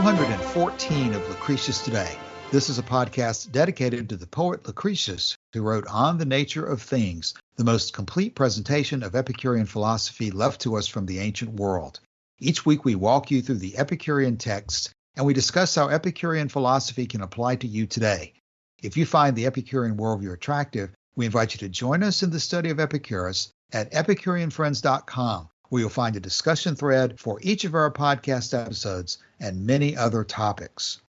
214 of Lucretius Today. This is a podcast dedicated to the poet Lucretius, who wrote On the Nature of Things, the most complete presentation of Epicurean philosophy left to us from the ancient world. Each week we walk you through the Epicurean texts, and we discuss how Epicurean philosophy can apply to you today. If you find the Epicurean worldview attractive, we invite you to join us in the study of Epicurus at EpicureanFriends.com, where you'll find a discussion thread for each of our podcast episodes and many other topics.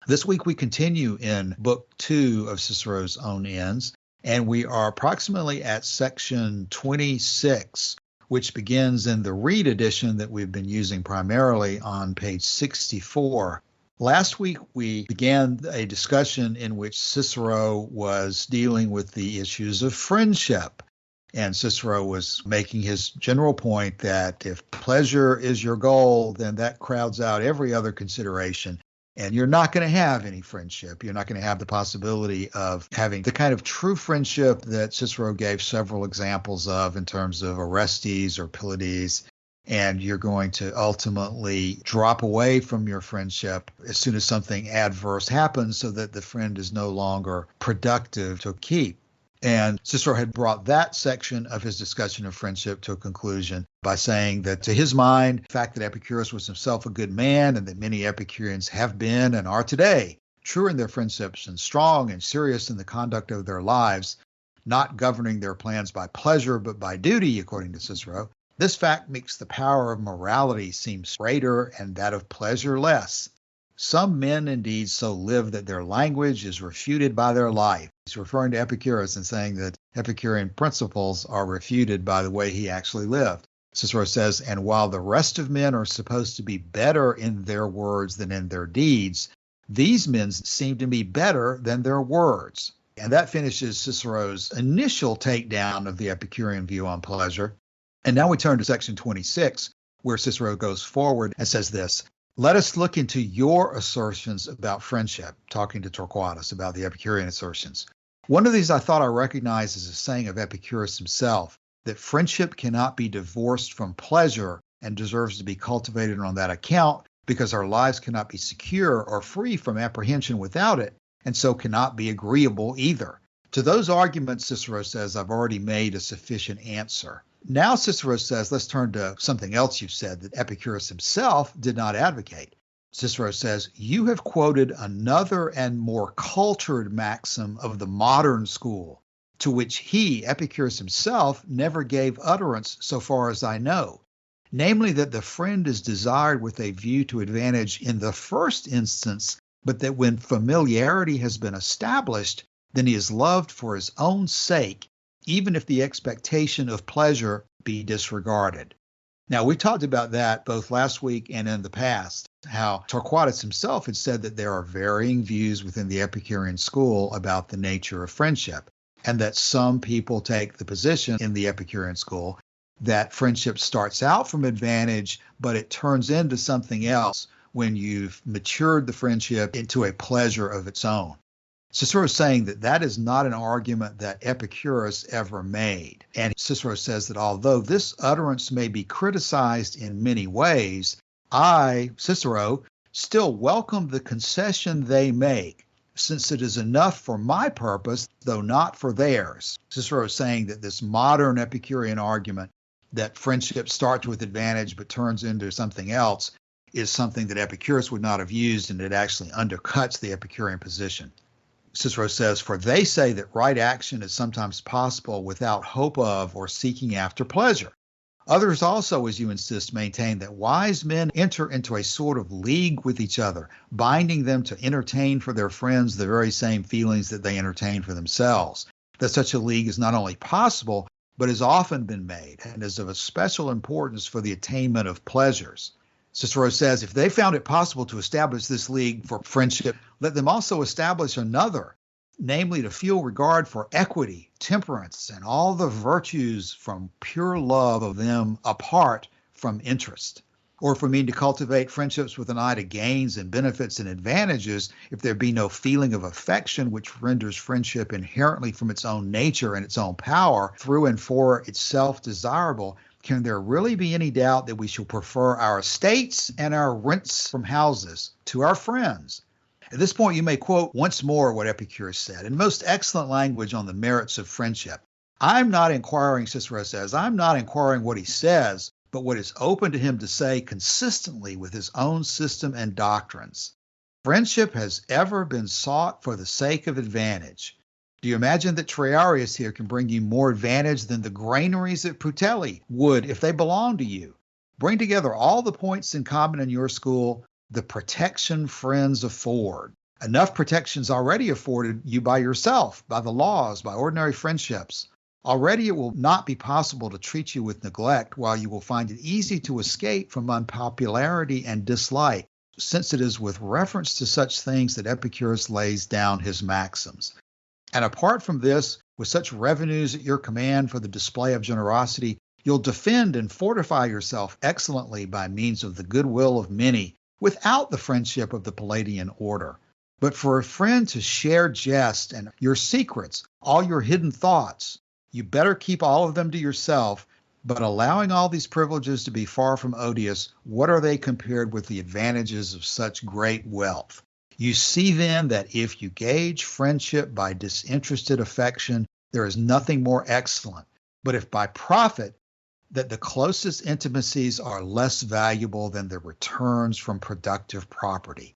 This week we continue in Book 2 of Cicero's Own Ends, and we are approximately at section 26, which begins in the Reed edition that we've been using primarily on page 64. Last week we began a discussion in which Cicero was dealing with the issues of friendship. And Cicero was making his general point that if pleasure is your goal, then that crowds out every other consideration. And you're not going to have any friendship. You're not going to have the possibility of having the kind of true friendship that Cicero gave several examples of in terms of Orestes or Pylades. And you're going to ultimately drop away from your friendship as soon as something adverse happens so that the friend is no longer productive to keep. And Cicero had brought that section of his discussion of friendship to a conclusion by saying that to his mind, the fact that Epicurus was himself a good man and that many Epicureans have been and are today true in their friendships and strong and serious in the conduct of their lives, not governing their plans by pleasure but by duty, according to Cicero, this fact makes the power of morality seem greater and that of pleasure less. Some men indeed so live that their language is refuted by their life. He's referring to Epicurus and saying that Epicurean principles are refuted by the way he actually lived. Cicero says, and while the rest of men are supposed to be better in their words than in their deeds, these men seem to be better than their words. And that finishes Cicero's initial takedown of the Epicurean view on pleasure. And now we turn to section 26, where Cicero goes forward and says this, let us look into your assertions about friendship, talking to Torquatus about the Epicurean assertions. One of these I thought I recognized as a saying of Epicurus himself, that friendship cannot be divorced from pleasure and deserves to be cultivated on that account because our lives cannot be secure or free from apprehension without it, and so cannot be agreeable either. To those arguments, Cicero says, I've already made a sufficient answer. Now Cicero says, let's turn to something else you've said that Epicurus himself did not advocate. Cicero says, you have quoted another and more cultured maxim of the modern school, to which he, Epicurus himself, never gave utterance so far as I know, namely that the friend is desired with a view to advantage in the first instance, but that when familiarity has been established, then he is loved for his own sake, even if the expectation of pleasure be disregarded. Now, we talked about that both last week and in the past, how Torquatus himself had said that there are varying views within the Epicurean school about the nature of friendship, and that some people take the position in the Epicurean school that friendship starts out from advantage, but it turns into something else when you've matured the friendship into a pleasure of its own. Cicero is saying that that is not an argument that Epicurus ever made. And Cicero says that although this utterance may be criticized in many ways, I, Cicero, still welcome the concession they make, since it is enough for my purpose, though not for theirs. Cicero is saying that this modern Epicurean argument that friendship starts with advantage but turns into something else is something that Epicurus would not have used, and it actually undercuts the Epicurean position. Cicero says, for they say that right action is sometimes possible without hope of or seeking after pleasure. Others also, as you insist, maintain that wise men enter into a sort of league with each other, binding them to entertain for their friends the very same feelings that they entertain for themselves. That such a league is not only possible, but has often been made and is of a special importance for the attainment of pleasures. Cicero says, if they found it possible to establish this league for friendship, let them also establish another, namely to feel regard for equity, temperance, and all the virtues from pure love of them apart from interest. Or if we mean to cultivate friendships with an eye to gains and benefits and advantages, if there be no feeling of affection which renders friendship inherently from its own nature and its own power, through and for itself desirable, Can there really be any doubt that we shall prefer our estates and our rents from houses to our friends? At this point, you may quote once more what Epicurus said in most excellent language on the merits of friendship. I'm not inquiring, Cicero says, I'm not inquiring what he says, but what is open to him to say consistently with his own system and doctrines. Friendship has ever been sought for the sake of advantage. Do you imagine that Triarius here can bring you more advantage than the granaries at Putelli would if they belonged to you? Bring together all the points in common in your school, the protection friends afford. Enough protections already afforded you by yourself, by the laws, by ordinary friendships. Already it will not be possible to treat you with neglect, while you will find it easy to escape from unpopularity and dislike, since it is with reference to such things that Epicurus lays down his maxims. And apart from this, with such revenues at your command for the display of generosity, you'll defend and fortify yourself excellently by means of the goodwill of many, without the friendship of the Palladian order. But for a friend to share jest and your secrets, all your hidden thoughts, you better keep all of them to yourself. But allowing all these privileges to be far from odious, what are they compared with the advantages of such great wealth? You see then that if you gauge friendship by disinterested affection, there is nothing more excellent. But if by profit, that the closest intimacies are less valuable than the returns from productive property.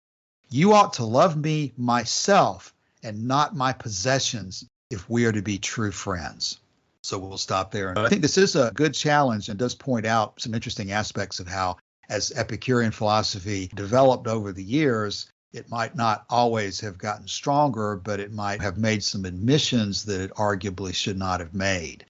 You ought to love me myself and not my possessions if we are to be true friends. So we'll stop there. I think this is a good challenge and does point out some interesting aspects of how, as Epicurean philosophy developed over the years, it might not always have gotten stronger, but it might have made some admissions that it arguably should not have made.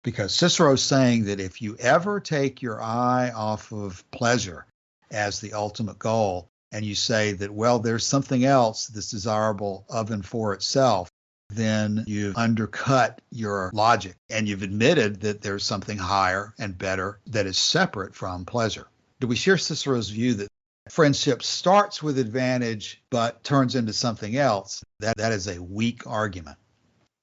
Because Cicero's saying that if you ever take your eye off of pleasure as the ultimate goal, and you say that, well, there's something else that's desirable of and for itself, then you've undercut your logic, and you've admitted that there's something higher and better that is separate from pleasure. Do we share Cicero's view that friendship starts with advantage but turns into something else? That is a weak argument.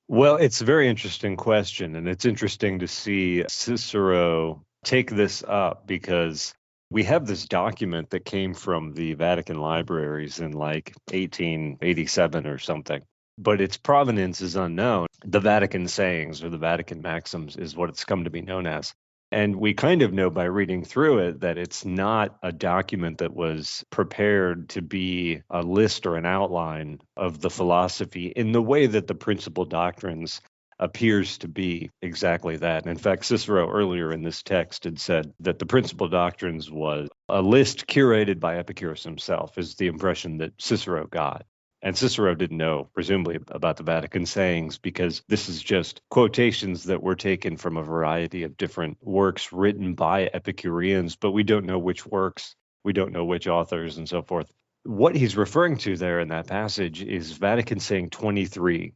Well, it's a very interesting question, and it's interesting to see Cicero take this up because we have this document that came from the Vatican libraries in like 1887 or something, but its provenance is unknown. The Vatican sayings or the Vatican maxims is what it's come to be known as. And we kind of know by reading through it that it's not a document that was prepared to be a list or an outline of the philosophy in the way that the principal doctrines appears to be exactly that. And in fact, Cicero earlier in this text had said that the principal doctrines was a list curated by Epicurus himself, is the impression that Cicero got. And Cicero didn't know, presumably, about the Vatican sayings because this is just quotations that were taken from a variety of different works written by Epicureans, but we don't know which works, we don't know which authors, and so forth. What he's referring to there in that passage is Vatican saying 23.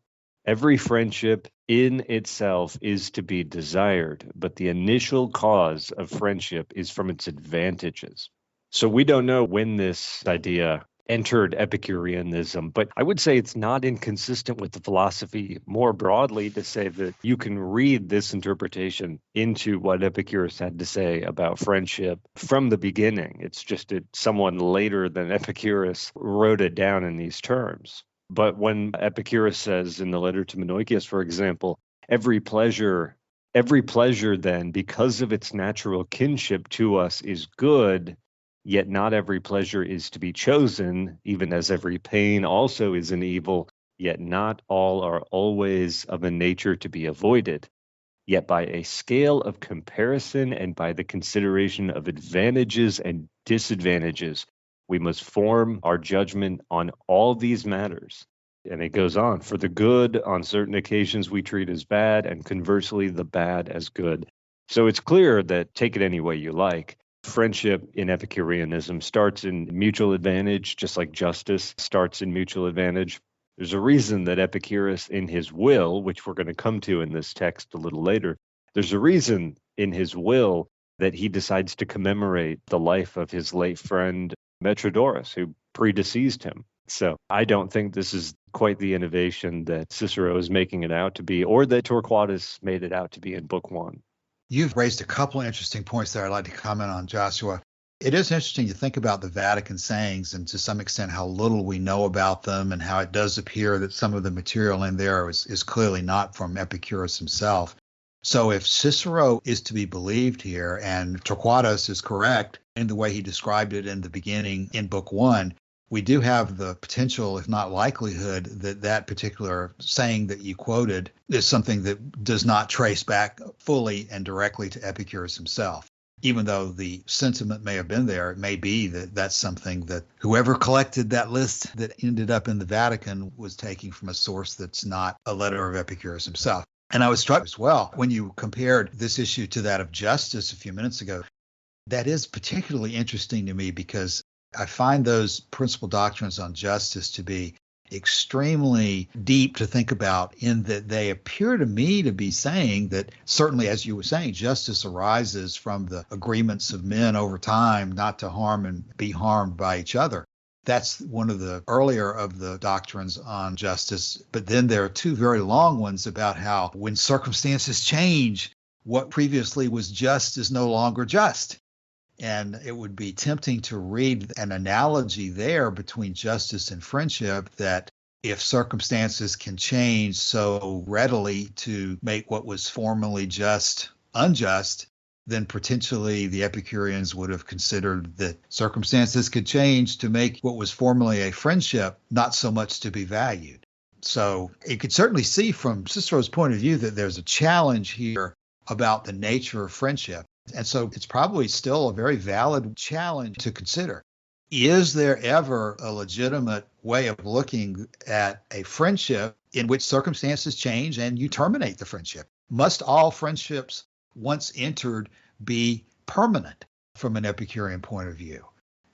Every friendship in itself is to be desired, but the initial cause of friendship is from its advantages. So we don't know when this idea entered Epicureanism, but I would say it's not inconsistent with the philosophy more broadly to say that you can read this interpretation into what Epicurus had to say about friendship from the beginning. It's just that someone later than Epicurus wrote it down in these terms. But when Epicurus says in the letter to Menoikeus, for example, every pleasure then, because of its natural kinship to us, is good, yet not every pleasure is to be chosen, even as every pain also is an evil, yet not all are always of a nature to be avoided. Yet by a scale of comparison and by the consideration of advantages and disadvantages, we must form our judgment on all these matters. And it goes on, for the good on certain occasions we treat as bad, and conversely the bad as good. So it's clear that, take it any way you like, friendship in Epicureanism starts in mutual advantage, just like justice starts in mutual advantage. There's a reason that Epicurus, in his will, which we're going to come to in this text a little later, there's a reason in his will that he decides to commemorate the life of his late friend Metrodorus, who predeceased him. So I don't think this is quite the innovation that Cicero is making it out to be, or that Torquatus made it out to be in Book 1. You've raised a couple of interesting points there I'd like to comment on, Joshua. It is interesting to think about the Vatican sayings and to some extent how little we know about them and how it does appear that some of the material in there is clearly not from Epicurus himself. So if Cicero is to be believed here and Torquatus is correct in the way he described it in the beginning in Book 1, we do have the potential, if not likelihood, that that particular saying that you quoted is something that does not trace back fully and directly to Epicurus himself. Even though the sentiment may have been there, it may be that that's something that whoever collected that list that ended up in the Vatican was taking from a source that's not a letter of Epicurus himself. And I was struck as well when you compared this issue to that of justice a few minutes ago. That is particularly interesting to me because I find those principal doctrines on justice to be extremely deep to think about, in that they appear to me to be saying that certainly, as you were saying, justice arises from the agreements of men over time not to harm and be harmed by each other. That's one of the earlier of the doctrines on justice. But then there are two very long ones about how when circumstances change, what previously was just is no longer just. And it would be tempting to read an analogy there between justice and friendship, that if circumstances can change so readily to make what was formerly just unjust, then potentially the Epicureans would have considered that circumstances could change to make what was formerly a friendship not so much to be valued. So you could certainly see from Cicero's point of view that there's a challenge here about the nature of friendship. And so it's probably still a very valid challenge to consider. Is there ever a legitimate way of looking at a friendship in which circumstances change and you terminate the friendship? Must all friendships, once entered, be permanent from an Epicurean point of view?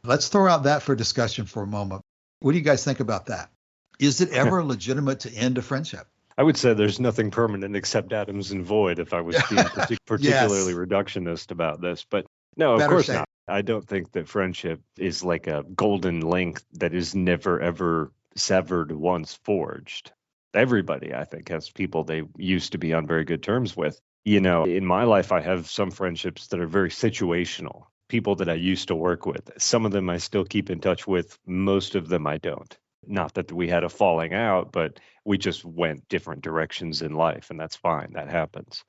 Let's throw out that for discussion for a moment. What do you guys think about that? Is it ever legitimate to end a friendship? I would say there's nothing permanent except atoms and void, if I was being particularly Yes. reductionist about this. But no, of Better course say. not. I don't think that friendship is like a golden link that is never, ever severed once forged. Everybody, I think, has people they used to be on very good terms with. You know, in my life, I have some friendships that are very situational, people that I used to work with. Some of them I still keep in touch with. Most of them I don't. Not that we had a falling out, but we just went different directions in life, and that's fine. That happens.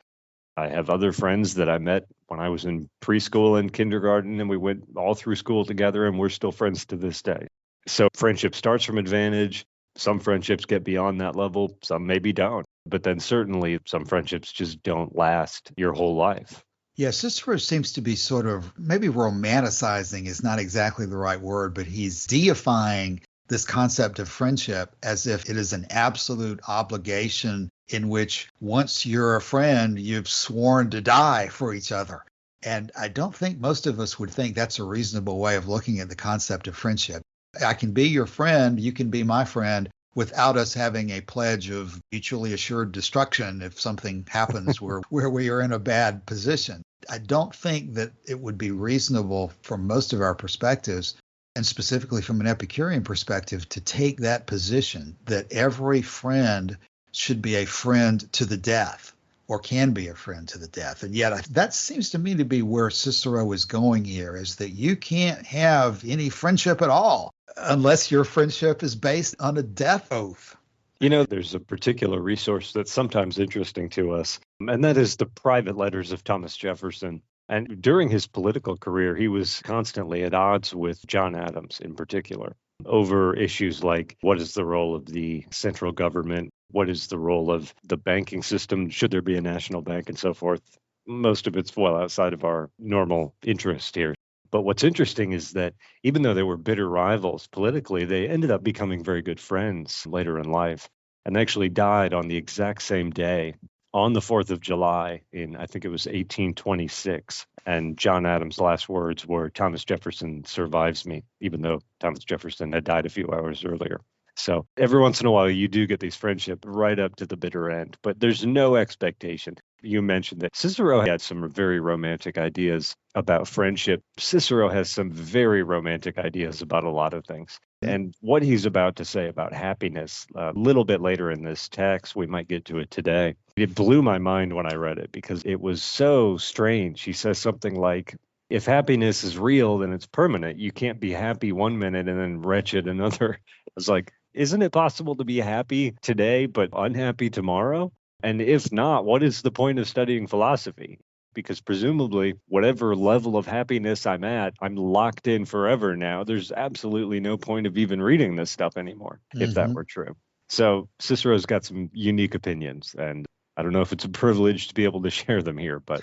I have other friends that I met when I was in preschool and kindergarten, and we went all through school together, and we're still friends to this day. So friendship starts from advantage. Some friendships get beyond that level, some maybe don't. But then certainly some friendships just don't last your whole life. Yeah, Cicero seems to be sort of, maybe romanticizing is not exactly the right word, but he's deifying this concept of friendship as if it is an absolute obligation in which once you're a friend, you've sworn to die for each other. And I don't think most of us would think that's a reasonable way of looking at the concept of friendship. I can be your friend, you can be my friend, without us having a pledge of mutually assured destruction if something happens where we are in a bad position. I don't think that it would be reasonable from most of our perspectives, and specifically from an Epicurean perspective, to take that position that every friend should be a friend to the death, or can be a friend to the death. And yet that seems to me to be where Cicero is going here, is that you can't have any friendship at all unless your friendship is based on a death oath. You know, there's a particular resource that's sometimes interesting to us, and that is the private letters of Thomas Jefferson. And during his political career, he was constantly at odds with John Adams in particular over issues like what is the role of the central government? What is the role of the banking system? Should there be a national bank and so forth? Most of it's well outside of our normal interest here. But what's interesting is that even though they were bitter rivals politically, they ended up becoming very good friends later in life, and actually died on the exact same day on the 4th of July in, I think it was 1826. And John Adams' last words were, "Thomas Jefferson survives me," even though Thomas Jefferson had died a few hours earlier. So every once in a while, you do get these friendships right up to the bitter end, but there's no expectation. You mentioned that Cicero had some very romantic ideas about friendship. Cicero has some very romantic ideas about a lot of things. And what he's about to say about happiness a little bit later in this text, we might get to it today. It blew my mind when I read it because it was so strange. He says something like, if happiness is real, then it's permanent. You can't be happy one minute and then wretched another. It's like, isn't it possible to be happy today but unhappy tomorrow? And if not, what is the point of studying philosophy? Because presumably, whatever level of happiness I'm at, I'm locked in forever now. There's absolutely no point of even reading this stuff anymore, if that were true. So Cicero's got some unique opinions, and I don't know if it's a privilege to be able to share them here, but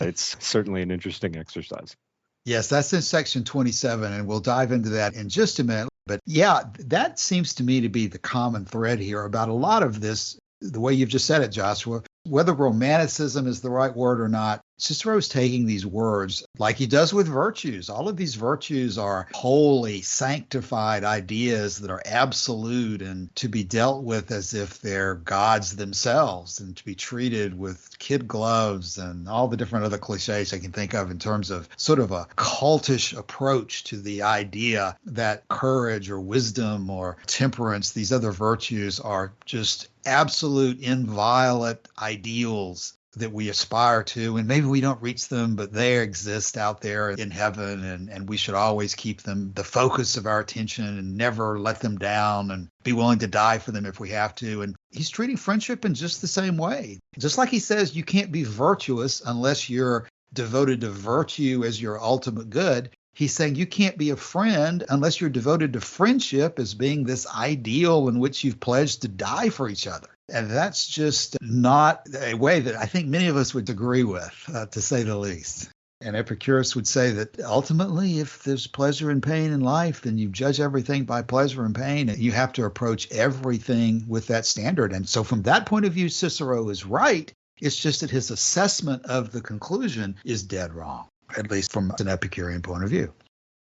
it's certainly an interesting exercise. Yes, that's in section 27, and we'll dive into that in just a minute. But yeah, that seems to me to be the common thread here about a lot of this, the way you've just said it, Joshua. Whether romanticism is the right word or not, Cicero's taking these words like he does with virtues. All of these virtues are holy, sanctified ideas that are absolute and to be dealt with as if they're gods themselves and to be treated with kid gloves and all the different other cliches I can think of in terms of sort of a cultish approach to the idea that courage or wisdom or temperance, these other virtues, are just absolute, inviolate ideals that we aspire to, and maybe we don't reach them, but they exist out there in heaven, and we should always keep them the focus of our attention and never let them down and be willing to die for them if we have to. And he's treating friendship in just the same way. Just like he says you can't be virtuous unless you're devoted to virtue as your ultimate good, he's saying you can't be a friend unless you're devoted to friendship as being this ideal in which you've pledged to die for each other. And that's just not a way that I think many of us would agree with, to say the least. And Epicurus would say that ultimately, if there's pleasure and pain in life, then you judge everything by pleasure and pain, and you have to approach everything with that standard. And so from that point of view, Cicero is right. It's just that his assessment of the conclusion is dead wrong, at least from an Epicurean point of view.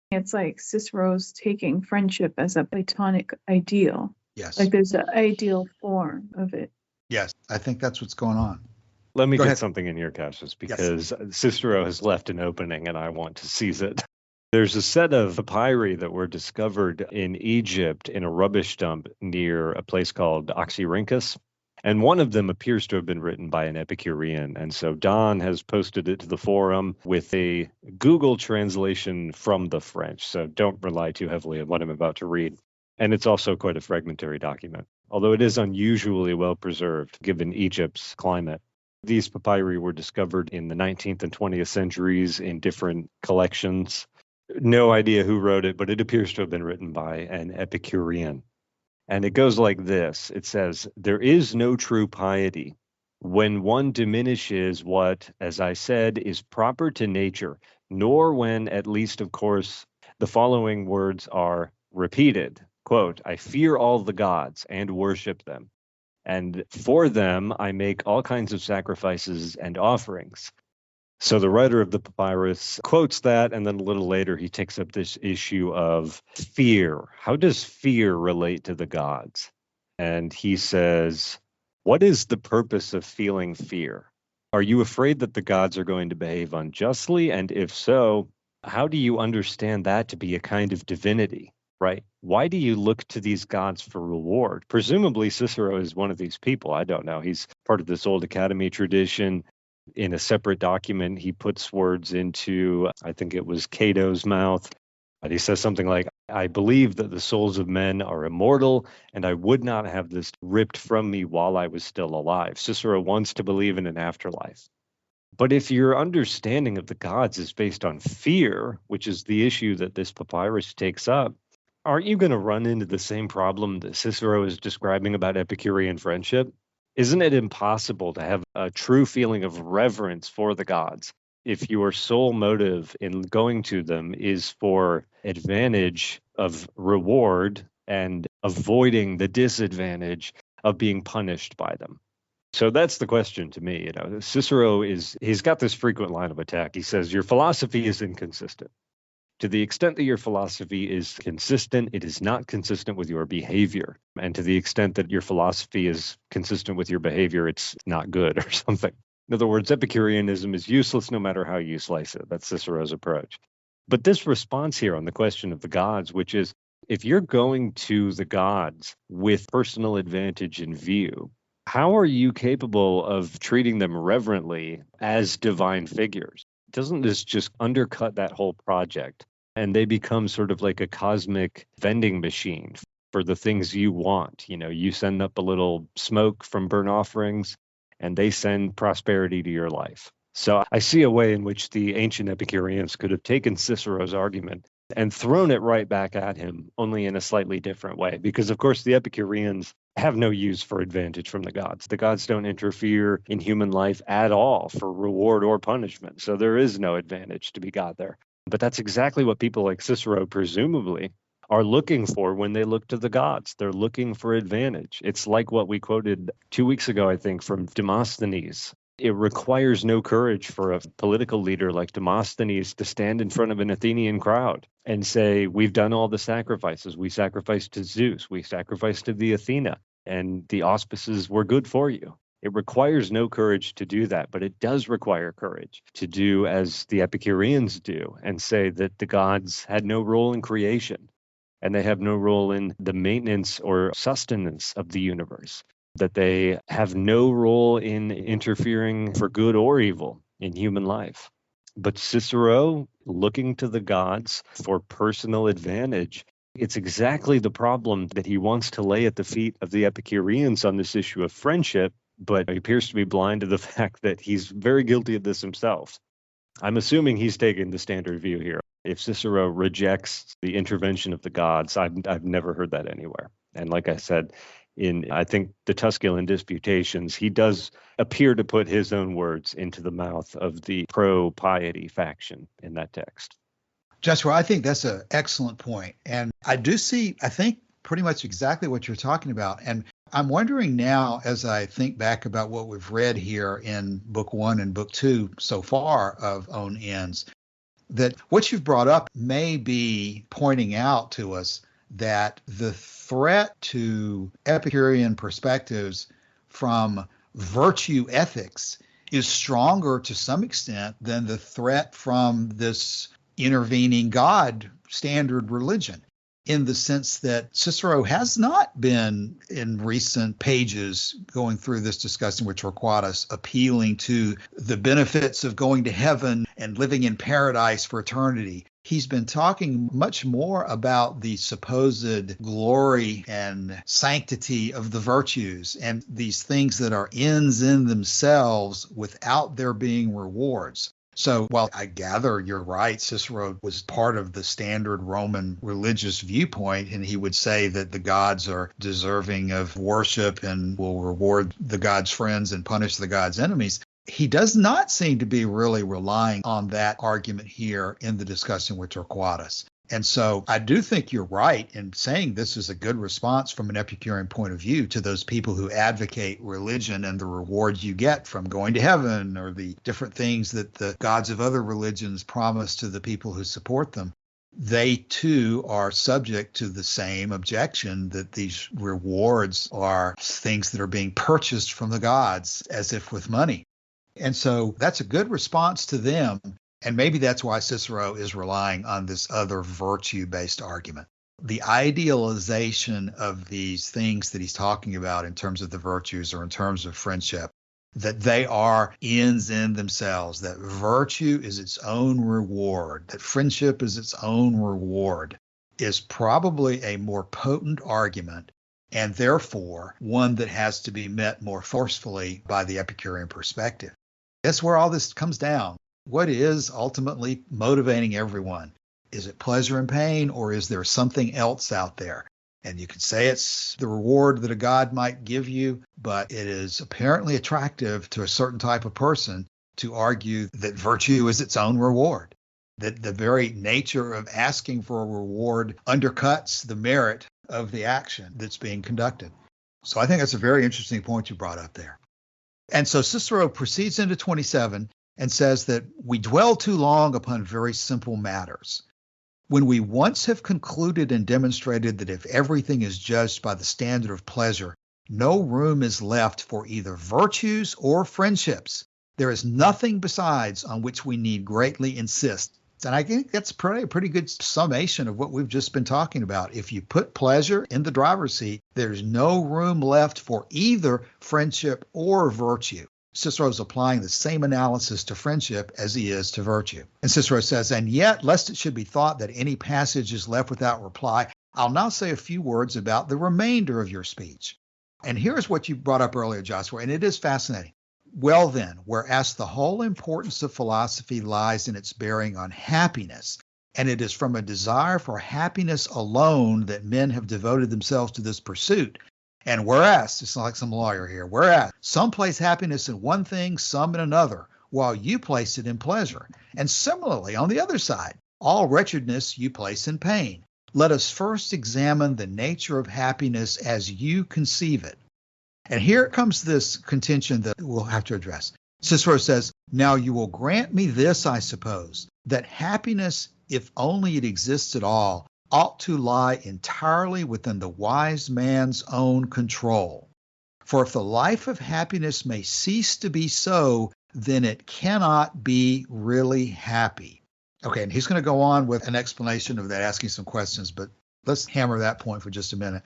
It's like Cicero's taking friendship as a Platonic ideal. Yes. Like there's an ideal form of it. Yes, I think that's what's going on. Let me Go get ahead. something in here, Cassius, because Cicero has left an opening and I want to seize it. There's a set of papyri that were discovered in Egypt in a rubbish dump near a place called Oxyrhynchus. And one of them appears to have been written by an Epicurean. And so Don has posted it to the forum with a Google translation from the French. So don't rely too heavily on what I'm about to read. And it's also quite a fragmentary document, although it is unusually well preserved given Egypt's climate. These papyri were discovered in the 19th and 20th centuries in different collections. No idea who wrote it, but it appears to have been written by an Epicurean. And it goes like this. It says, "There is no true piety when one diminishes what, as I said, is proper to nature, nor when, at least, of course, the following words are repeated. Quote, I fear all the gods and worship them. And for them, I make all kinds of sacrifices and offerings." So the writer of the papyrus quotes that, and then a little later he takes up this issue of fear. How does fear relate to the gods? And he says, what is the purpose of feeling fear? Are you afraid that the gods are going to behave unjustly? And if so, how do you understand that to be a kind of divinity, right? Why do you look to these gods for reward? Presumably Cicero is one of these people. I don't know. He's part of this old academy tradition. In a separate document, he puts words into, I think it was Cato's mouth. And he says something like, I believe that the souls of men are immortal, and I would not have this ripped from me while I was still alive. Cicero wants to believe in an afterlife. But if your understanding of the gods is based on fear, which is the issue that this papyrus takes up, aren't you going to run into the same problem that Cicero is describing about Epicurean friendship? Isn't it impossible to have a true feeling of reverence for the gods if your sole motive in going to them is for advantage of reward and avoiding the disadvantage of being punished by them? So that's the question to me. Cicero he's got this frequent line of attack. He says, your philosophy is inconsistent. To the extent that your philosophy is consistent, it is not consistent with your behavior. And to the extent that your philosophy is consistent with your behavior, it's not good or something. In other words, Epicureanism is useless no matter how you slice it. That's Cicero's approach. But this response here on the question of the gods, which is, if you're going to the gods with personal advantage in view, how are you capable of treating them reverently as divine figures? Doesn't this just undercut that whole project? And they become sort of like a cosmic vending machine for the things you want. You know, you send up a little smoke from burnt offerings, and they send prosperity to your life. So I see a way in which the ancient Epicureans could have taken Cicero's argument and thrown it right back at him, only in a slightly different way. Because, of course, the Epicureans have no use for advantage from the gods. The gods don't interfere in human life at all for reward or punishment. So there is no advantage to be got there. But that's exactly what people like Cicero, presumably, are looking for when they look to the gods. They're looking for advantage. It's like what we quoted 2 weeks ago, I think, from Demosthenes. It requires no courage for a political leader like Demosthenes to stand in front of an Athenian crowd and say, we've done all the sacrifices. We sacrificed to Zeus. We sacrificed to the Athena, and the auspices were good for you. It requires no courage to do that, but it does require courage to do as the Epicureans do and say that the gods had no role in creation, and they have no role in the maintenance or sustenance of the universe, that they have no role in interfering for good or evil in human life. But Cicero, looking to the gods for personal advantage, it's exactly the problem that he wants to lay at the feet of the Epicureans on this issue of friendship, but he appears to be blind to the fact that he's very guilty of this himself. I'm assuming he's taking the standard view here. If Cicero rejects the intervention of the gods, I've never heard that anywhere. And like I said, in, I think, the Tusculan Disputations, he does appear to put his own words into the mouth of the pro-piety faction in that text. Joshua, I think that's an excellent point. And I do see, I think, pretty much exactly what you're talking about. And I'm wondering now, as I think back about what we've read here in Book 1 and Book 2 so far of Own Ends, that what you've brought up may be pointing out to us that the threat to Epicurean perspectives from virtue ethics is stronger to some extent than the threat from this intervening God standard religion, in the sense that Cicero has not been in recent pages going through this discussion with Torquatus appealing to the benefits of going to heaven and living in paradise for eternity. He's been talking much more about the supposed glory and sanctity of the virtues and these things that are ends in themselves without there being rewards. So while I gather you're right, Cicero was part of the standard Roman religious viewpoint, and he would say that the gods are deserving of worship and will reward the gods' friends and punish the gods' enemies. He does not seem to be really relying on that argument here in the discussion with Torquatus. And so I do think you're right in saying this is a good response from an Epicurean point of view to those people who advocate religion and the rewards you get from going to heaven or the different things that the gods of other religions promise to the people who support them. They too are subject to the same objection that these rewards are things that are being purchased from the gods as if with money. And so that's a good response to them. And maybe that's why Cicero is relying on this other virtue-based argument. The idealization of these things that he's talking about in terms of the virtues or in terms of friendship, that they are ends in themselves, that virtue is its own reward, that friendship is its own reward, is probably a more potent argument, and therefore one that has to be met more forcefully by the Epicurean perspective. That's where all this comes down. What is ultimately motivating everyone? Is it pleasure and pain, or is there something else out there? And you could say it's the reward that a god might give you, but it is apparently attractive to a certain type of person to argue that virtue is its own reward, that the very nature of asking for a reward undercuts the merit of the action that's being conducted. So I think that's a very interesting point you brought up there. And so Cicero proceeds into 27 and says that we dwell too long upon very simple matters. When we once have concluded and demonstrated that if everything is judged by the standard of pleasure, no room is left for either virtues or friendships, There is nothing besides on which we need greatly insist. And I think that's a pretty good summation of what we've just been talking about. If you put pleasure in the driver's seat, there's no room left for either friendship or virtue. Cicero's applying the same analysis to friendship as he is to virtue. And Cicero says, and yet, lest it should be thought that any passage is left without reply, I'll now say a few words about the remainder of your speech. And here's what you brought up earlier, Joshua, and it is fascinating. Well then, whereas the whole importance of philosophy lies in its bearing on happiness, and it is from a desire for happiness alone that men have devoted themselves to this pursuit. And whereas, it's not like some lawyer here, whereas some place happiness in one thing, some in another, while you place it in pleasure. And similarly, on the other side, all wretchedness you place in pain. Let us first examine the nature of happiness as you conceive it. And here comes this contention that we'll have to address. Cicero says, now you will grant me this, I suppose, that happiness, if only it exists at all, ought to lie entirely within the wise man's own control. For if the life of happiness may cease to be so, then it cannot be really happy. Okay, and he's going to go on with an explanation of that, asking some questions, but let's hammer that point for just a minute.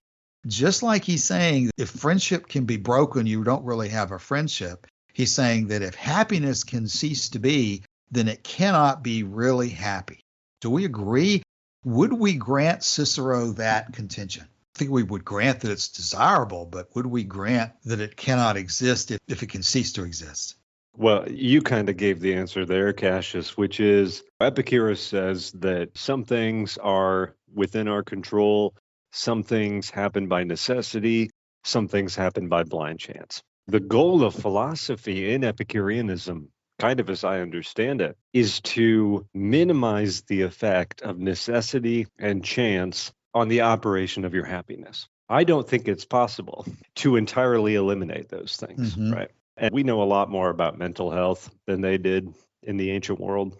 Just like he's saying, if friendship can be broken, you don't really have a friendship. He's saying that if happiness can cease to be, then it cannot be really happy. Do we agree? Would we grant Cicero that contention? I think we would grant that it's desirable, but would we grant that it cannot exist if it can cease to exist? Well, you kind of gave the answer there, Cassius, which is Epicurus says that some things are within our control. Some things happen by necessity, some things happen by blind chance. The goal of philosophy in Epicureanism, kind of as I understand it, is to minimize the effect of necessity and chance on the operation of your happiness. I don't think it's possible to entirely eliminate those things, right? And we know a lot more about mental health than they did in the ancient world.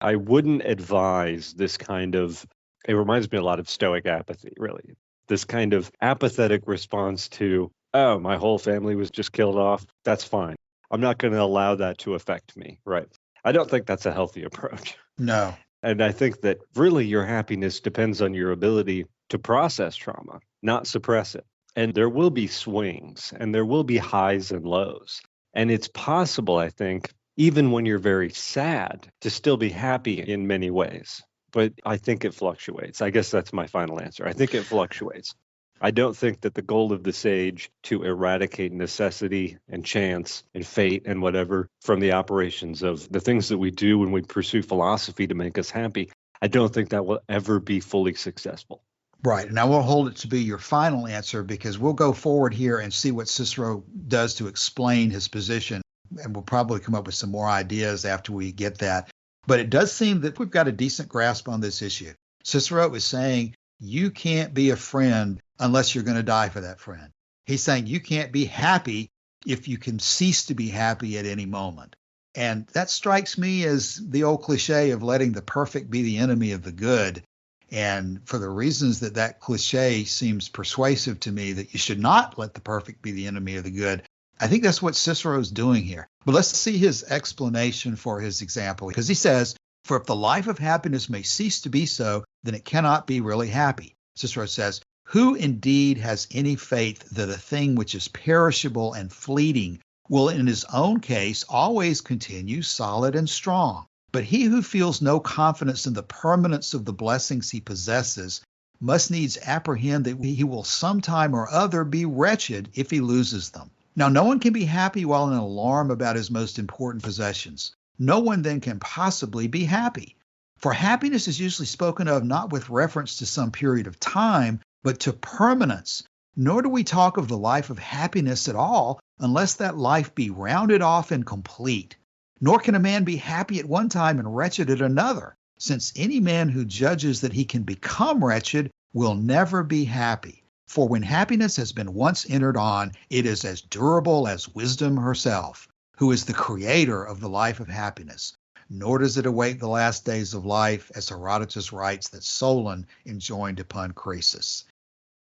I wouldn't advise this kind of, it reminds me a lot of Stoic apathy, really. This kind of apathetic response to, oh, my whole family was just killed off. That's fine. I'm not going to allow that to affect me, right? I don't think that's a healthy approach. No. And I think that really your happiness depends on your ability to process trauma, not suppress it. And there will be swings and there will be highs and lows. And it's possible, I think, even when you're very sad, to still be happy in many ways. But I think it fluctuates. I guess that's my final answer. I think it fluctuates. I don't think that the goal of the sage to eradicate necessity and chance and fate and whatever from the operations of the things that we do when we pursue philosophy to make us happy, I don't think that will ever be fully successful. Right. And I will hold it to be your final answer because we'll go forward here and see what Cicero does to explain his position. And we'll probably come up with some more ideas after we get that. But it does seem that we've got a decent grasp on this issue. Cicero is saying you can't be a friend unless you're going to die for that friend. He's saying you can't be happy if you can cease to be happy at any moment. And that strikes me as the old cliche of letting the perfect be the enemy of the good. And for the reasons that that cliche seems persuasive to me, that you should not let the perfect be the enemy of the good, I think that's what Cicero's doing here. But let's see his explanation for his example, because he says, for if the life of happiness may cease to be so, then it cannot be really happy. Cicero says, who indeed has any faith that a thing which is perishable and fleeting will in his own case always continue solid and strong? But he who feels no confidence in the permanence of the blessings he possesses must needs apprehend that he will sometime or other be wretched if he loses them. Now, no one can be happy while in alarm about his most important possessions. No one then can possibly be happy. For happiness is usually spoken of not with reference to some period of time, but to permanence. Nor do we talk of the life of happiness at all unless that life be rounded off and complete. Nor can a man be happy at one time and wretched at another, since any man who judges that he can become wretched will never be happy. For when happiness has been once entered on, it is as durable as wisdom herself, who is the creator of the life of happiness. Nor does it await the last days of life, as Herodotus writes that Solon enjoined upon Croesus.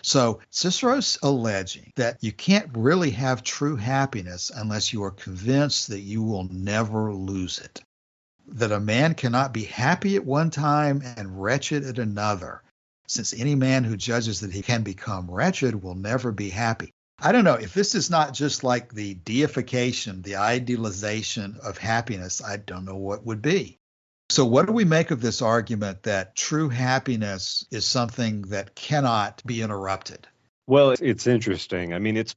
So Cicero's alleging that you can't really have true happiness unless you are convinced that you will never lose it. That a man cannot be happy at one time and wretched at another, since any man who judges that he can become wretched will never be happy. I don't know if this is not just like the deification, the idealization of happiness. I don't know what would be. So what do we make of this argument that true happiness is something that cannot be interrupted? Well, it's interesting. I mean, it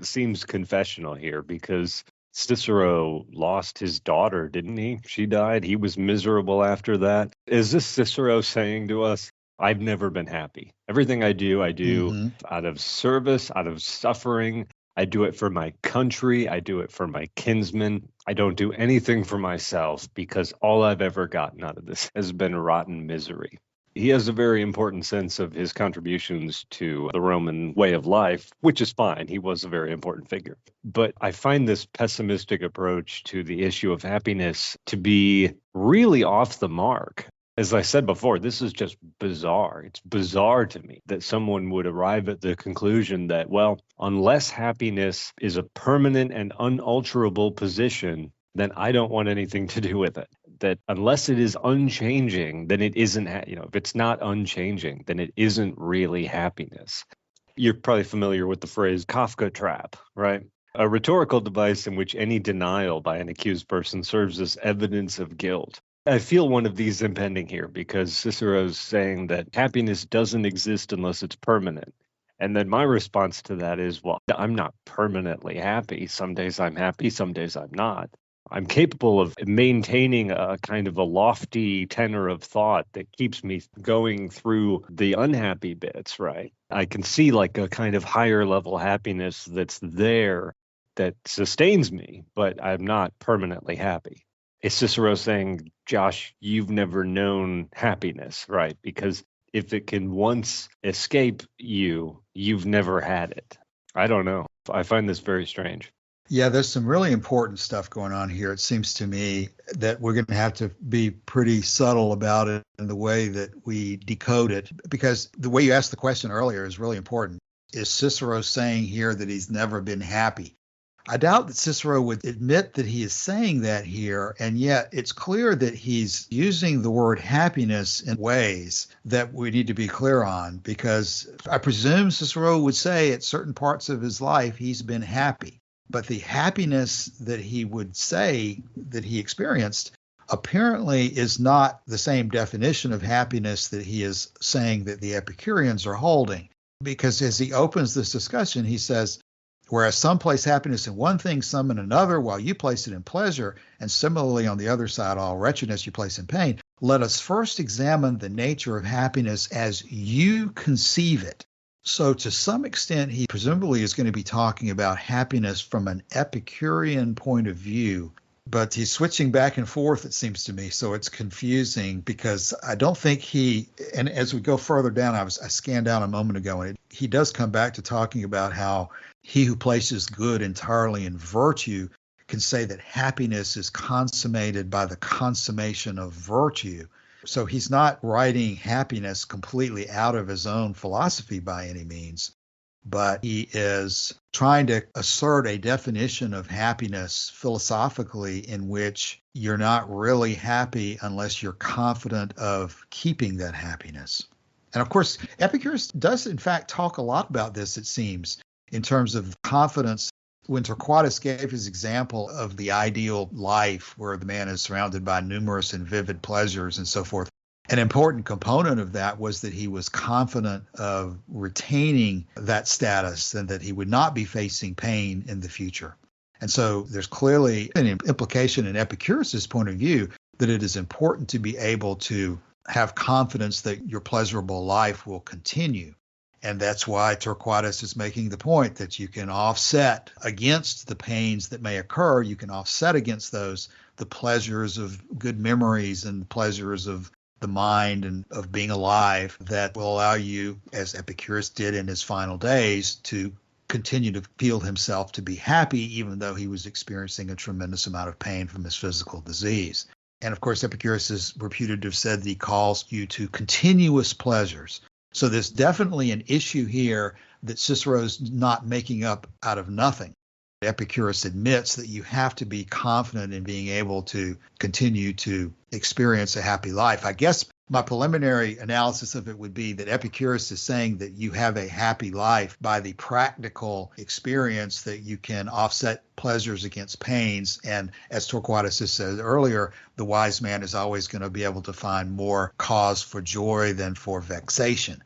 seems confessional here because Cicero lost his daughter, didn't he? She died. He was miserable after that. Is this Cicero saying to us, I've never been happy. Everything I do out of service, out of suffering. I do it for my country. I do it for my kinsmen. I don't do anything for myself because all I've ever gotten out of this has been rotten misery. He has a very important sense of his contributions to the Roman way of life, which is fine. He was a very important figure. But I find this pessimistic approach to the issue of happiness to be really off the mark. As I said before, this is just bizarre. It's bizarre to me that someone would arrive at the conclusion that, well, unless happiness is a permanent and unalterable position, then I don't want anything to do with it. That unless it is unchanging, then it isn't, if it's not unchanging, then it isn't really happiness. You're probably familiar with the phrase Kafka trap, right? A rhetorical device in which any denial by an accused person serves as evidence of guilt. I feel one of these impending here because Cicero's saying that happiness doesn't exist unless it's permanent. And then my response to that is, well, I'm not permanently happy. Some days I'm happy, some days I'm not. I'm capable of maintaining a kind of a lofty tenor of thought that keeps me going through the unhappy bits, right? I can see like a kind of higher level happiness that's there that sustains me, but I'm not permanently happy. Is Cicero saying, Josh, you've never known happiness, right? Because if it can once escape you, you've never had it. I don't know. I find this very strange. Yeah, there's some really important stuff going on here. It seems to me that we're going to have to be pretty subtle about it in the way that we decode it, because the way you asked the question earlier is really important. Is Cicero saying here that he's never been happy? I doubt that Cicero would admit that he is saying that here, and yet it's clear that he's using the word happiness in ways that we need to be clear on, because I presume Cicero would say at certain parts of his life he's been happy. But the happiness that he would say that he experienced apparently is not the same definition of happiness that he is saying that the Epicureans are holding. Because as he opens this discussion, he says, whereas some place happiness in one thing, some in another, while you place it in pleasure, and similarly on the other side, all wretchedness you place in pain, let us first examine the nature of happiness as you conceive it. So to some extent, he presumably is going to be talking about happiness from an Epicurean point of view, but he's switching back and forth, it seems to me. So it's confusing because I don't think and as we go further down, I scanned down a moment ago, and he does come back to talking about how he who places good entirely in virtue can say that happiness is consummated by the consummation of virtue. So he's not writing happiness completely out of his own philosophy by any means, but he is trying to assert a definition of happiness philosophically in which you're not really happy unless you're confident of keeping that happiness. And of course, Epicurus does in fact talk a lot about this, it seems, in terms of confidence. When Torquatus gave his example of the ideal life where the man is surrounded by numerous and vivid pleasures and so forth, an important component of that was that he was confident of retaining that status and that he would not be facing pain in the future. And so there's clearly an implication in Epicurus's point of view that it is important to be able to have confidence that your pleasurable life will continue. And that's why Torquatus is making the point that you can offset against the pains that may occur. You can offset against those the pleasures of good memories and pleasures of the mind and of being alive that will allow you, as Epicurus did in his final days, to continue to feel himself to be happy, even though he was experiencing a tremendous amount of pain from his physical disease. And of course, Epicurus is reputed to have said that he calls you to continuous pleasures. So there's definitely an issue here that Cicero's not making up out of nothing. Epicurus admits that you have to be confident in being able to continue to experience a happy life. I guess my preliminary analysis of it would be that Epicurus is saying that you have a happy life by the practical experience that you can offset pleasures against pains. And as Torquatus has said earlier, the wise man is always going to be able to find more cause for joy than for vexation.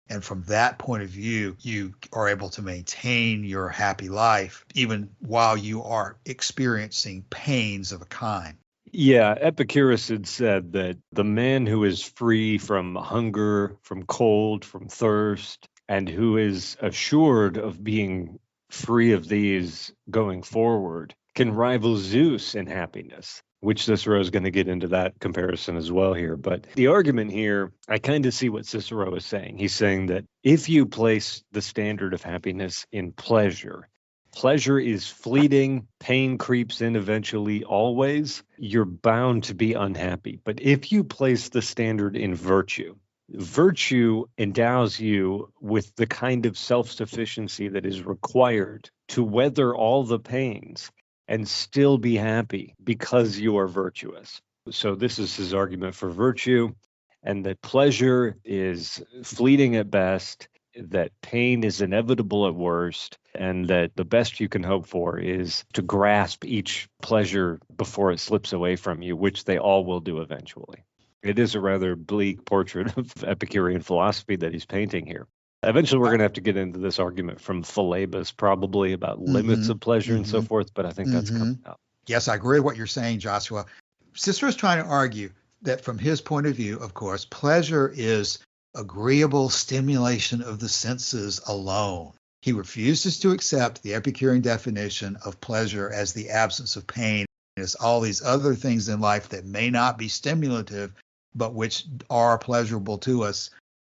And from that point of view, you are able to maintain your happy life even while you are experiencing pains of a kind. Yeah, Epicurus had said that the man who is free from hunger, from cold, from thirst, and who is assured of being free of these going forward can rival Zeus in happiness, which Cicero is going to get into that comparison as well here. But the argument here, I kind of see what Cicero is saying. He's saying that if you place the standard of happiness in pleasure, pleasure is fleeting, pain creeps in eventually, always, you're bound to be unhappy. But if you place the standard in virtue, virtue endows you with the kind of self-sufficiency that is required to weather all the pains and still be happy because you are virtuous. So this is his argument for virtue, and that pleasure is fleeting at best, that pain is inevitable at worst, and that the best you can hope for is to grasp each pleasure before it slips away from you, which they all will do eventually. It is a rather bleak portrait of Epicurean philosophy that he's painting here. Eventually, we're going to have to get into this argument from Philebus, probably about limits of pleasure and so forth, but I think that's coming up. Yes, I agree with what you're saying, Joshua. Cicero's trying to argue that from his point of view, of course, pleasure is agreeable stimulation of the senses alone. He refuses to accept the Epicurean definition of pleasure as the absence of pain, as all these other things in life that may not be stimulative, but which are pleasurable to us.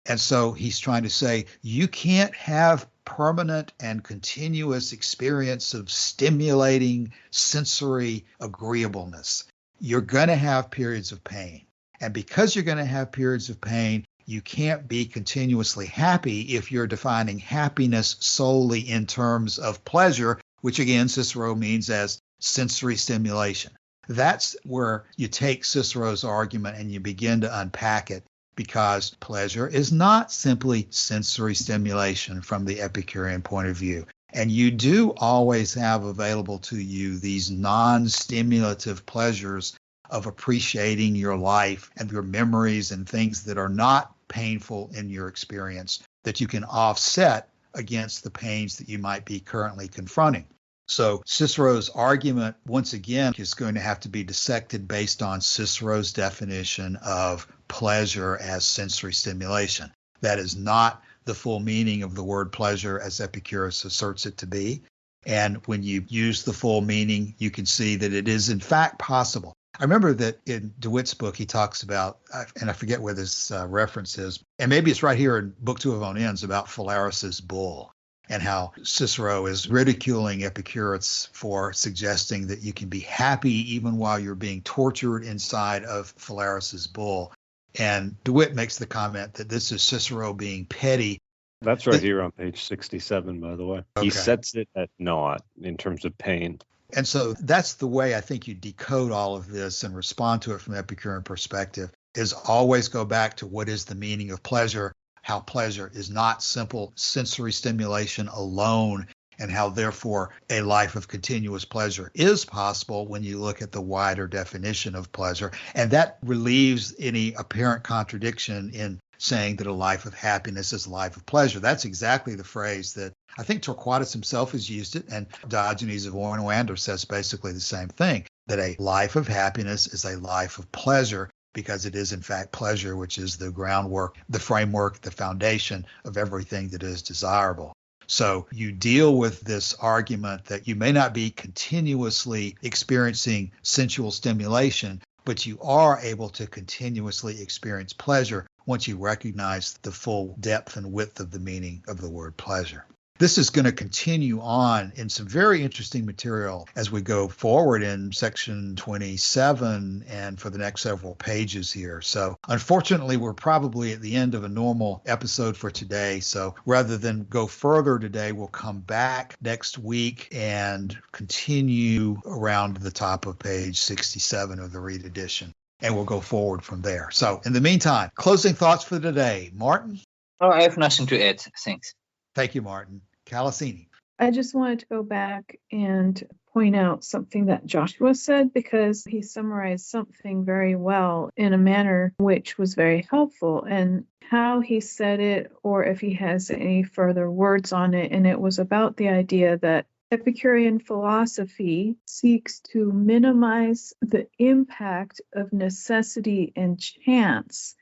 And so he's trying to say you can't have permanent and continuous experience of stimulating sensory agreeableness. You're going to have periods of pain. And because you're going to have periods of pain, you can't be continuously happy if you're defining happiness solely in terms of pleasure, which again, Cicero means as sensory stimulation. That's where you take Cicero's argument and you begin to unpack it, because pleasure is not simply sensory stimulation from the Epicurean point of view. And you do always have available to you these non-stimulative pleasures of appreciating your life and your memories and things that are not painful in your experience that you can offset against the pains that you might be currently confronting. So Cicero's argument, once again, is going to have to be dissected based on Cicero's definition of pleasure as sensory stimulation. That is not the full meaning of the word pleasure as Epicurus asserts it to be. And when you use the full meaning, you can see that it is in fact possible. I remember that in DeWitt's book, he talks about, and I forget where this reference is, and maybe it's right here in Book 2 of On Ends, about Phalaris's bull, and how Cicero is ridiculing Epicurus for suggesting that you can be happy even while you're being tortured inside of Phalaris's bull. And DeWitt makes the comment that this is Cicero being petty. That's right here on page 67, by the way. Okay. He sets it at naught in terms of pain. And so that's the way I think you decode all of this and respond to it from an Epicurean perspective, is always go back to what is the meaning of pleasure, how pleasure is not simple sensory stimulation alone, and how therefore a life of continuous pleasure is possible when you look at the wider definition of pleasure. And that relieves any apparent contradiction in saying that a life of happiness is a life of pleasure. That's exactly the phrase that I think Torquatus himself has used it, and Diogenes of Oinoander says basically the same thing, that a life of happiness is a life of pleasure, because it is in fact pleasure, which is the groundwork, the framework, the foundation of everything that is desirable. So you deal with this argument that you may not be continuously experiencing sensual stimulation, but you are able to continuously experience pleasure once you recognize the full depth and width of the meaning of the word pleasure. This is going to continue on in some very interesting material as we go forward in section 27 and for the next several pages here. So unfortunately, we're probably at the end of a normal episode for today. So rather than go further today, we'll come back next week and continue around the top of page 67 of the Read edition. And we'll go forward from there. So in the meantime, closing thoughts for today. Martin? Oh, I have nothing to add. Thanks. Thank you, Martin. Calasini. I just wanted to go back and point out something that Joshua said, because he summarized something very well in a manner which was very helpful, and how he said it, or if he has any further words on it. And it was about the idea that Epicurean philosophy seeks to minimize the impact of necessity and chance.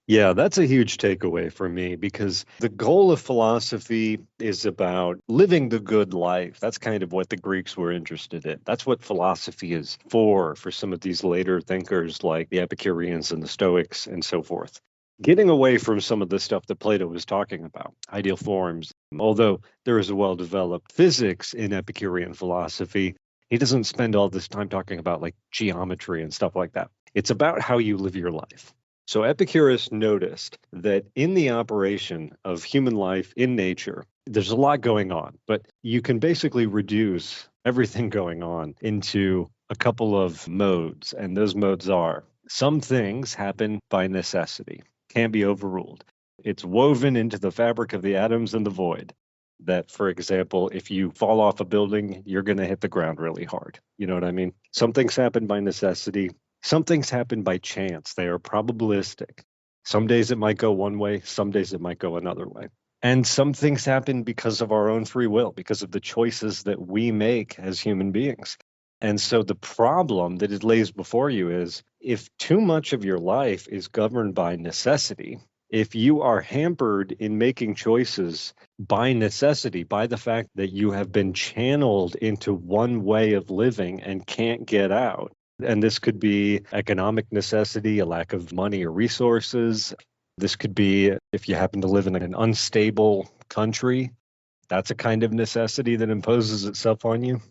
Yeah, that's a huge takeaway for me, because the goal of philosophy is about living the good life. That's kind of what the Greeks were interested in. That's what philosophy is for some of these later thinkers like the Epicureans and the Stoics and so forth. Getting away from some of the stuff that Plato was talking about, ideal forms. Although there is a well-developed physics in Epicurean philosophy, he doesn't spend all this time talking about like geometry and stuff like that. It's about how you live your life. So Epicurus noticed that in the operation of human life in nature, there's a lot going on, but you can basically reduce everything going on into a couple of modes. And those modes are: some things happen by necessity, can't be overruled. It's woven into the fabric of the atoms and the void. That, for example, if you fall off a building, you're going to hit the ground really hard. You know what I mean? Some things happen by necessity. Some things happen by chance. They are probabilistic. Some days it might go one way, some days it might go another way. And some things happen because of our own free will, because of the choices that we make as human beings. And so the problem that it lays before you is, if too much of your life is governed by necessity, if you are hampered in making choices by necessity, by the fact that you have been channeled into one way of living and can't get out, and this could be economic necessity, a lack of money or resources. This could be if you happen to live in an unstable country, that's a kind of necessity that imposes itself on you.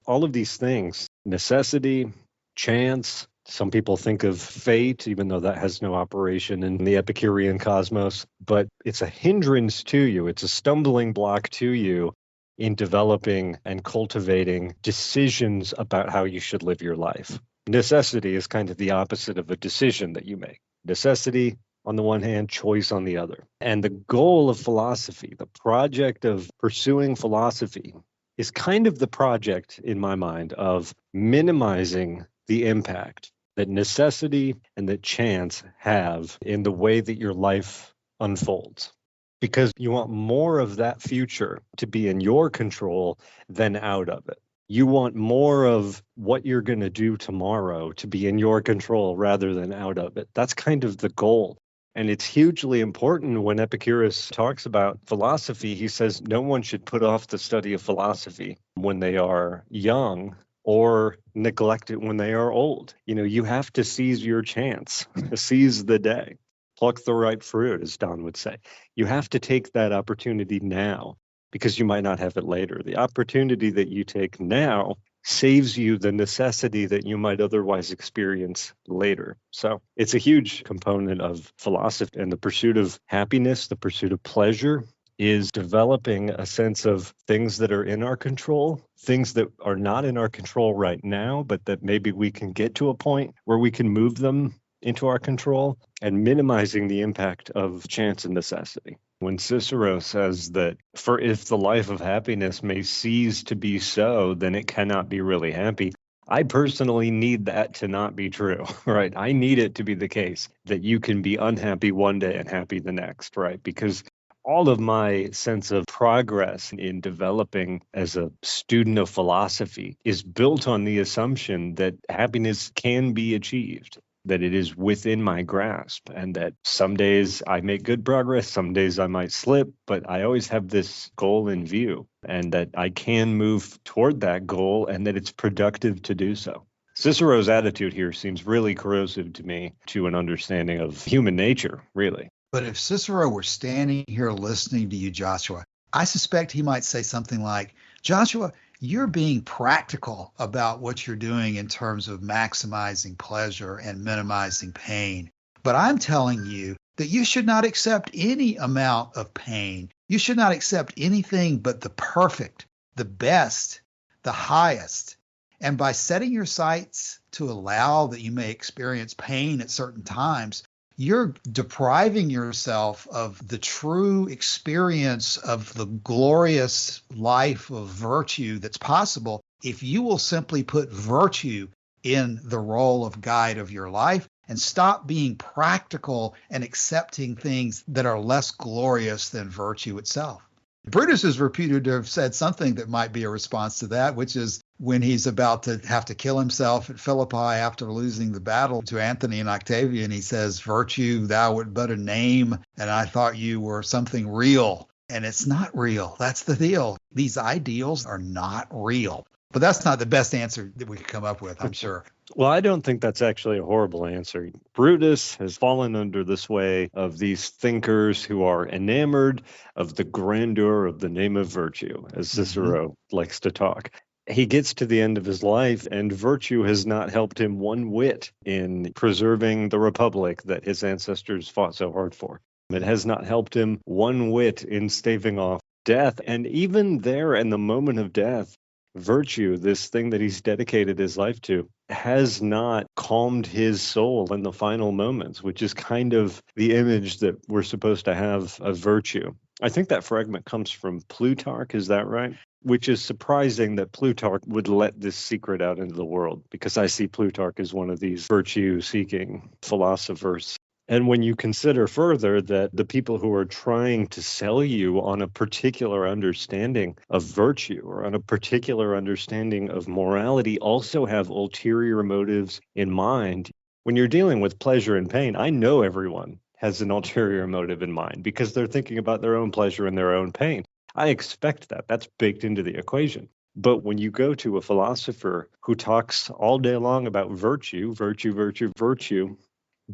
All of these things, necessity, chance, some people think of fate, even though that has no operation in the Epicurean cosmos, but it's a hindrance to you. It's a stumbling block to you in developing and cultivating decisions about how you should live your life. Necessity is kind of the opposite of a decision that you make. Necessity on the one hand, choice on the other. And the goal of philosophy, the project of pursuing philosophy, is kind of the project, in my mind, of minimizing the impact that necessity and that chance have in the way that your life unfolds. Because you want more of that future to be in your control than out of it. You want more of what you're going to do tomorrow to be in your control rather than out of it. That's kind of the goal. And it's hugely important when Epicurus talks about philosophy. He says no one should put off the study of philosophy when they are young or neglect it when they are old. You know, you have to seize your chance, seize the day, pluck the ripe fruit, as Don would say. You have to take that opportunity now, because you might not have it later. The opportunity that you take now saves you the necessity that you might otherwise experience later. So it's a huge component of philosophy, and the pursuit of happiness, the pursuit of pleasure, is developing a sense of things that are in our control, things that are not in our control right now, but that maybe we can get to a point where we can move them into our control, and minimizing the impact of chance and necessity. When Cicero says that, for if the life of happiness may cease to be so, then it cannot be really happy. I personally need that to not be true, right? I need it to be the case that you can be unhappy one day and happy the next, right? Because all of my sense of progress in developing as a student of philosophy is built on the assumption that happiness can be achieved, that it is within my grasp, and that some days I make good progress, some days I might slip, but I always have this goal in view, and that I can move toward that goal, and that it's productive to do so. Cicero's attitude here seems really corrosive to me to an understanding of human nature, really. But if Cicero were standing here listening to you, Joshua, I suspect he might say something like, Joshua, you're being practical about what you're doing in terms of maximizing pleasure and minimizing pain. But I'm telling you that you should not accept any amount of pain. You should not accept anything but the perfect, the best, the highest. And by setting your sights to allow that you may experience pain at certain times, you're depriving yourself of the true experience of the glorious life of virtue that's possible if you will simply put virtue in the role of guide of your life and stop being practical and accepting things that are less glorious than virtue itself. Brutus is reputed to have said something that might be a response to that, which is when he's about to have to kill himself at Philippi after losing the battle to Antony and Octavian, he says, virtue, thou wert but a name, and I thought you were something real. And it's not real. That's the deal. These ideals are not real. But that's not the best answer that we could come up with, I'm sure. Well, I don't think that's actually a horrible answer. Brutus has fallen under the sway of these thinkers who are enamored of the grandeur of the name of virtue, as Cicero likes to talk. He gets to the end of his life, and virtue has not helped him one whit in preserving the republic that his ancestors fought so hard for. It has not helped him one whit in staving off death. And even there, in the moment of death, virtue, this thing that he's dedicated his life to, has not calmed his soul in the final moments, which is kind of the image that we're supposed to have of virtue. I think that fragment comes from Plutarch, is that right? Which is surprising that Plutarch would let this secret out into the world, because I see Plutarch as one of these virtue-seeking philosophers. And when you consider further that the people who are trying to sell you on a particular understanding of virtue or on a particular understanding of morality also have ulterior motives in mind, when you're dealing with pleasure and pain, I know everyone has an ulterior motive in mind because they're thinking about their own pleasure and their own pain. I expect that. That's baked into the equation. But when you go to a philosopher who talks all day long about virtue,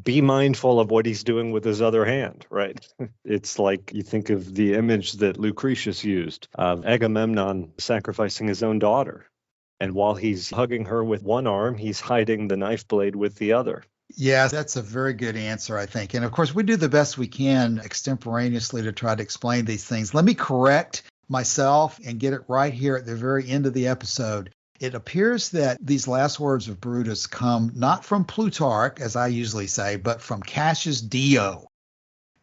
be mindful of what he's doing with his other hand, right? It's like you think of the image that Lucretius used of Agamemnon sacrificing his own daughter. And while he's hugging her with one arm, he's hiding the knife blade with the other. Yeah, that's a very good answer, I think. And of course, we do the best we can extemporaneously to try to explain these things. Let me correct myself and get it right here at the very end of the episode. It appears that these last words of Brutus come not from Plutarch, as I usually say, but from Cassius Dio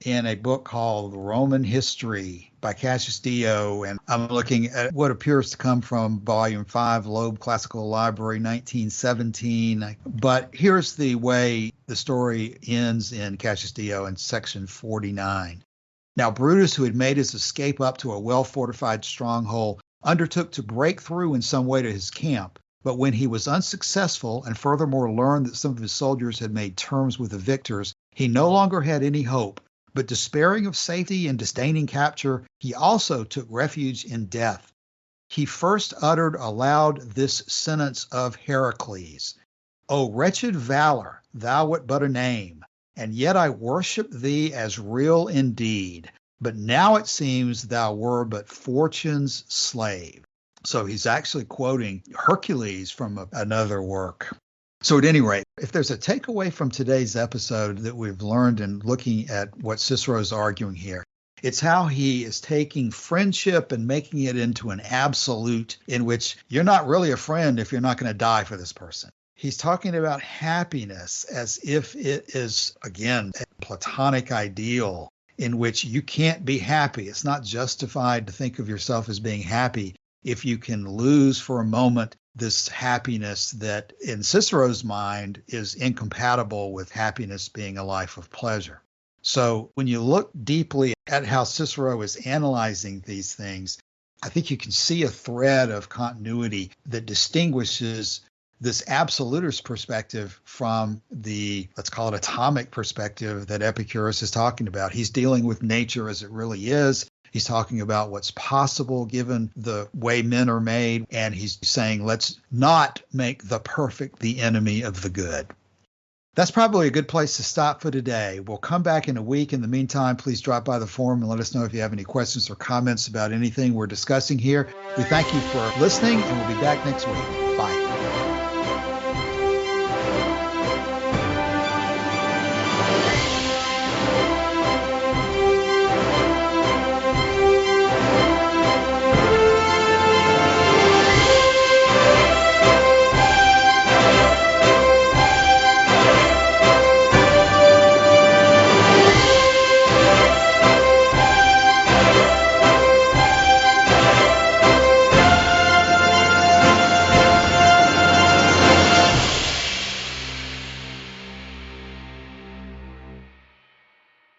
in a book called Roman History by Cassius Dio. And I'm looking at what appears to come from Volume 5, Loeb Classical Library, 1917. But here's the way the story ends in Cassius Dio in section 49. Now, Brutus, who had made his escape up to a well-fortified stronghold, undertook to break through in some way to his camp. But when he was unsuccessful and furthermore learned that some of his soldiers had made terms with the victors, he no longer had any hope. But despairing of safety and disdaining capture, he also took refuge in death. He first uttered aloud this sentence of Heracles, O wretched valor, thou wert but a name, and yet I worship thee as real indeed. But now it seems thou were but fortune's slave. So he's actually quoting Hercules from another work. So at any rate, if there's a takeaway from today's episode that we've learned in looking at what Cicero's arguing here, it's how he is taking friendship and making it into an absolute in which you're not really a friend if you're not going to die for this person. He's talking about happiness as if it is, again, a platonic ideal in which you can't be happy. It's not justified to think of yourself as being happy if you can lose for a moment this happiness that in Cicero's mind is incompatible with happiness being a life of pleasure. So when you look deeply at how Cicero is analyzing these things, I think you can see a thread of continuity that distinguishes this absolutist perspective from the, let's call it atomic perspective that Epicurus is talking about. He's dealing with nature as it really is. He's talking about what's possible given the way men are made. And he's saying, let's not make the perfect the enemy of the good. That's probably a good place to stop for today. We'll come back in a week. In the meantime, please drop by the forum and let us know if you have any questions or comments about anything we're discussing here. We thank you for listening, and we'll be back next week. Bye.